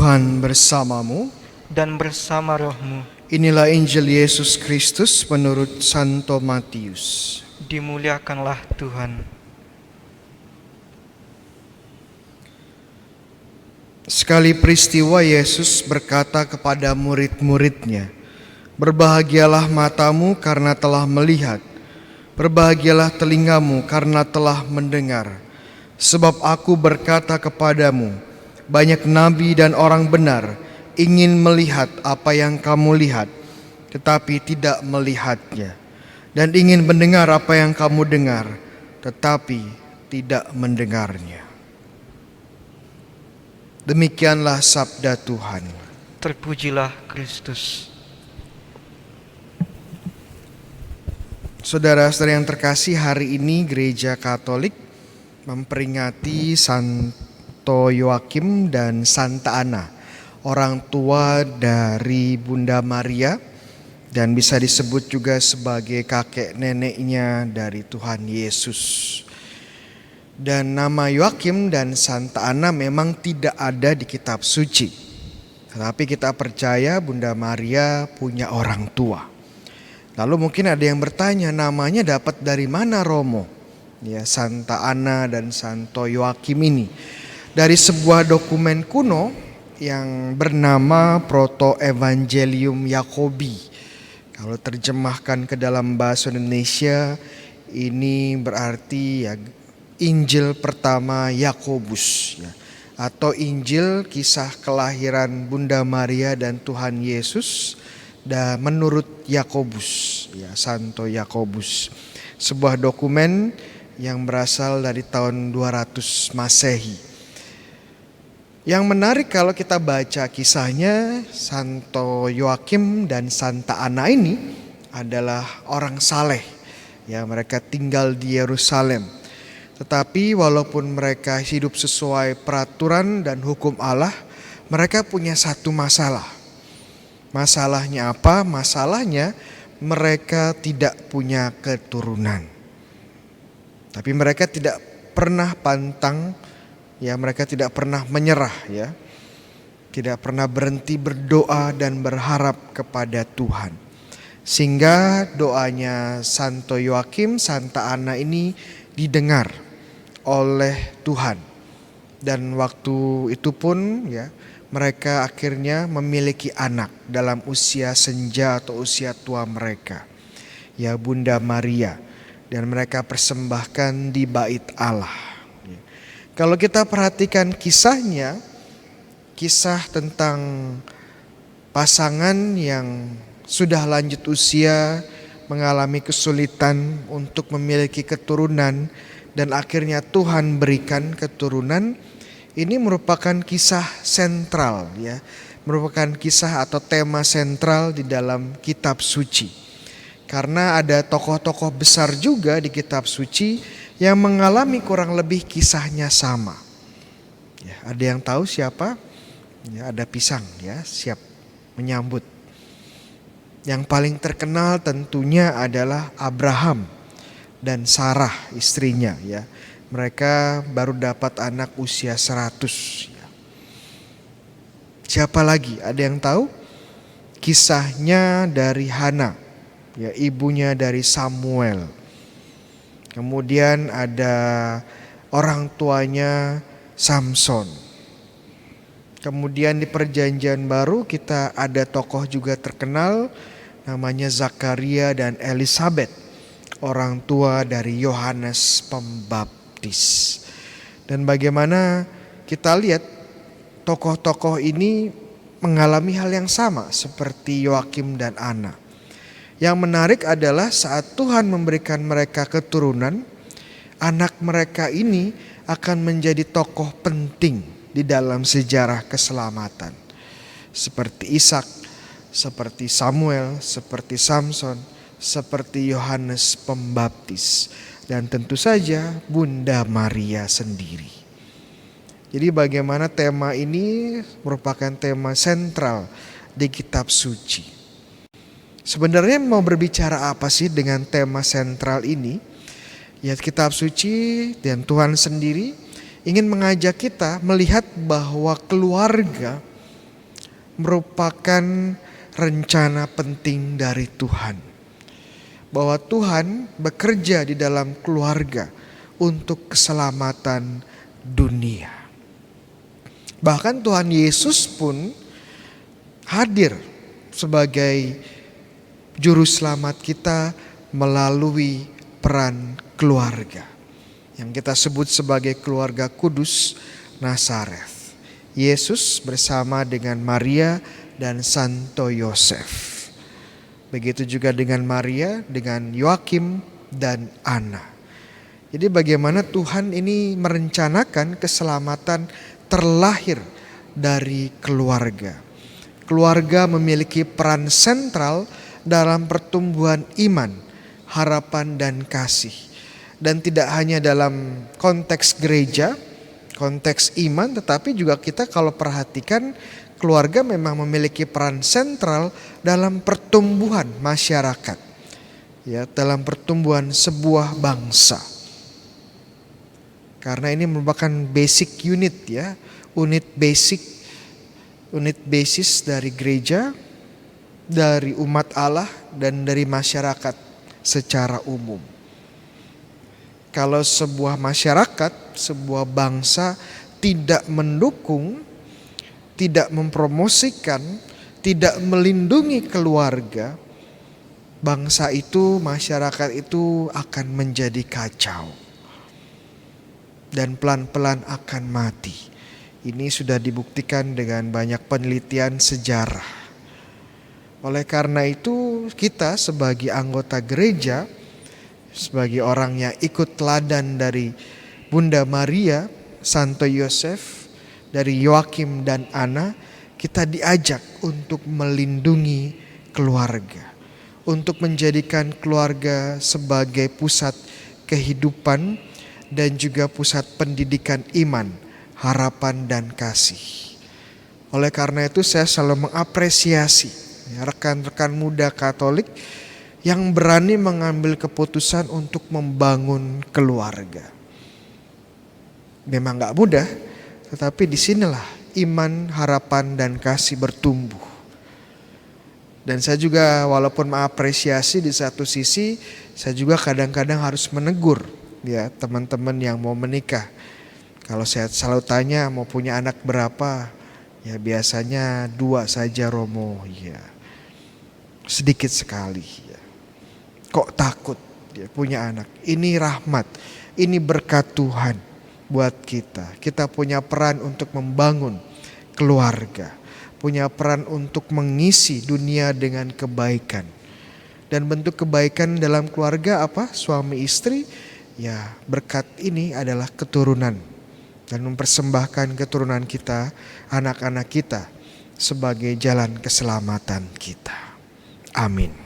Tuhan bersamamu. dan bersama rohmu. Inilah Injil Yesus Kristus menurut Santo Matius. Dimuliakanlah Tuhan. Sekali peristiwa Yesus berkata kepada murid-muridnya, "Berbahagialah matamu karena telah melihat, berbahagialah telingamu karena telah mendengar. Sebab aku berkata kepadamu, banyak nabi dan orang benar ingin melihat apa yang kamu lihat, tetapi tidak melihatnya, dan ingin mendengar apa yang kamu dengar, tetapi tidak mendengarnya." Demikianlah sabda Tuhan. Terpujilah Kristus. Saudara-saudara yang terkasih, hari ini Gereja Katolik memperingati Santo Yoakim dan Santa Anna, orang tua dari Bunda Maria, dan bisa disebut juga sebagai kakek neneknya dari Tuhan Yesus. Dan nama Yoakim dan Santa Anna memang tidak ada di kitab suci, tetapi kita percaya Bunda Maria punya orang tua. Lalu mungkin ada yang bertanya, namanya dapat dari mana Romo? Ya, Santa Anna dan Santo Yoakim ini dari sebuah dokumen kuno yang bernama Proto Evangelium Jacobi. Kalau terjemahkan ke dalam bahasa Indonesia, ini berarti ya Injil pertama Yakobus, ya, atau Injil kisah kelahiran Bunda Maria dan Tuhan Yesus dan menurut Yakobus, ya, Santo Yakobus. Sebuah dokumen yang berasal dari tahun 200 Masehi. Yang menarik kalau kita baca kisahnya, Santo Yoakim dan Santa Anna ini adalah orang saleh. Ya, mereka tinggal di Yerusalem. Tetapi walaupun mereka hidup sesuai peraturan dan hukum Allah, mereka punya satu masalah. Masalahnya apa? Masalahnya mereka tidak punya keturunan. Tapi mereka tidak pernah pantang, ya, mereka tidak pernah menyerah, ya. Tidak pernah berhenti berdoa dan berharap kepada Tuhan. Sehingga doanya Santo Yoakim, Santa Anna ini didengar oleh Tuhan. Dan waktu itu pun, ya, mereka akhirnya memiliki anak dalam usia senja atau usia tua mereka, ya, Bunda Maria. Dan mereka persembahkan di bait Allah. Kalau kita perhatikan kisahnya, kisah tentang pasangan yang sudah lanjut usia, mengalami kesulitan untuk memiliki keturunan, dan akhirnya Tuhan berikan keturunan. Ini merupakan kisah sentral, ya, merupakan kisah atau tema sentral di dalam kitab suci. Karena ada tokoh-tokoh besar juga di kitab suci yang mengalami kurang lebih kisahnya sama. Ya, ada yang tahu siapa? Ya, ada Pisang, ya, siap menyambut. Yang paling terkenal tentunya adalah Abraham dan Sarah istrinya, ya. Mereka baru dapat anak usia 100. Ya. Siapa lagi? Ada yang tahu? Kisahnya dari Hana, ya, ibunya dari Samuel. Kemudian ada orang tuanya Samson. Kemudian di Perjanjian Baru kita ada tokoh juga terkenal namanya Zakaria dan Elisabet, orang tua dari Yohanes Pembaptis. Dan bagaimana kita lihat tokoh-tokoh ini mengalami hal yang sama seperti Yoakim dan Anna. Yang menarik adalah saat Tuhan memberikan mereka keturunan, anak mereka ini akan menjadi tokoh penting di dalam sejarah keselamatan. Seperti Ishak, seperti Samuel, seperti Samson, seperti Yohanes Pembaptis, dan tentu saja Bunda Maria sendiri. Jadi bagaimana tema ini merupakan tema sentral di kitab suci. Sebenarnya mau berbicara apa sih dengan tema sentral ini? Ya, kitab suci dan Tuhan sendiri ingin mengajak kita melihat bahwa keluarga merupakan rencana penting dari Tuhan. Bahwa Tuhan bekerja di dalam keluarga untuk keselamatan dunia. Bahkan Tuhan Yesus pun hadir sebagai juru selamat kita melalui peran keluarga yang kita sebut sebagai keluarga kudus Nazareth. Yesus bersama dengan Maria dan Santo Yosef. Begitu juga dengan Maria, dengan Yoakim dan Ana. Jadi bagaimana Tuhan ini merencanakan keselamatan terlahir dari keluarga. Keluarga memiliki peran sentral dalam pertumbuhan iman, harapan dan kasih. Dan tidak hanya dalam konteks gereja, konteks iman, tetapi juga kita kalau perhatikan keluarga memang memiliki peran sentral dalam pertumbuhan masyarakat. Ya, dalam pertumbuhan sebuah bangsa. Karena ini merupakan basic unit ya, unit basis dari gereja, dari umat Allah dan dari masyarakat secara umum. Kalau sebuah masyarakat, sebuah bangsa tidak mendukung, tidak mempromosikan, tidak melindungi keluarga, bangsa itu, masyarakat itu akan menjadi kacau. Dan pelan-pelan akan mati. Ini sudah dibuktikan dengan banyak penelitian sejarah. Oleh karena itu kita sebagai anggota gereja, sebagai orang yang ikut teladan dari Bunda Maria, Santo Yosef, dari Yoakim dan Ana, kita diajak untuk melindungi keluarga. Untuk menjadikan keluarga sebagai pusat kehidupan dan juga pusat pendidikan iman, harapan dan kasih. Oleh karena itu saya selalu mengapresiasi rekan-rekan muda Katolik yang berani mengambil keputusan untuk membangun keluarga. Memang gak mudah, tetapi disinilah iman, harapan, dan kasih bertumbuh. Dan saya juga walaupun mengapresiasi di satu sisi, saya juga kadang-kadang harus menegur ya teman-teman yang mau menikah. Kalau saya selalu tanya mau punya anak berapa, ya biasanya 2 saja Romo, ya sedikit sekali. Ya. Kok takut ya punya anak? Ini rahmat, ini berkat Tuhan buat kita. Kita punya peran untuk membangun keluarga, punya peran untuk mengisi dunia dengan kebaikan. Dan bentuk kebaikan dalam keluarga apa? Suami istri, ya berkat ini adalah keturunan. Dan mempersembahkan keturunan kita, anak-anak kita sebagai jalan keselamatan kita. Amin.